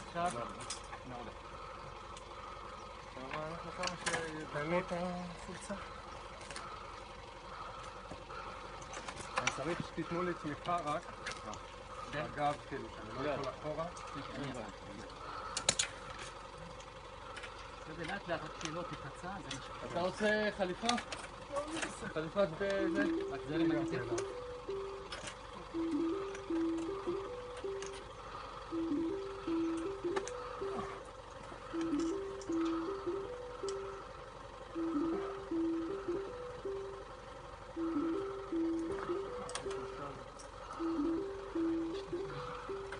עכשיו? מעולה. אבל אנחנו כמה תן לי את החולצה. אני צריך שתיתנו לי תמיכה רק בגב, כאילו, שאני לא יכול אחורה. זה לאט לאט, רק שלא תפצע, זה מה שקורה. אתה רוצה חליפה? חליפת זה? רק זה למעניין.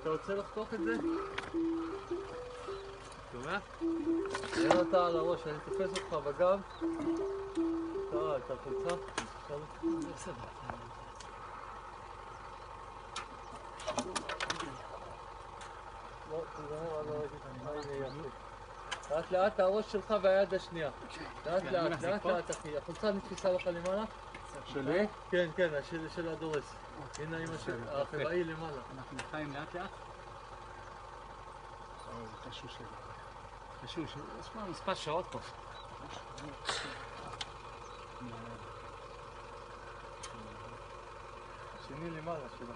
אתה רוצה לחתוך את זה? שומע? תראה אותה על הראש, אני תופס אותך בגב. אתה חולצה? בסדר. לא, תזמר על הראש. לאט לאט הראש שלך והיד השנייה. לאט לאט אחי. החולצה נתפיסה לך למעלה? שלי? כן, כן, של הדורס. הנה החבאי למעלה. אנחנו נחיים לאט לאט. זה קשור שלי. קשור, יש כבר מספר שעות פה. השני למעלה שלו.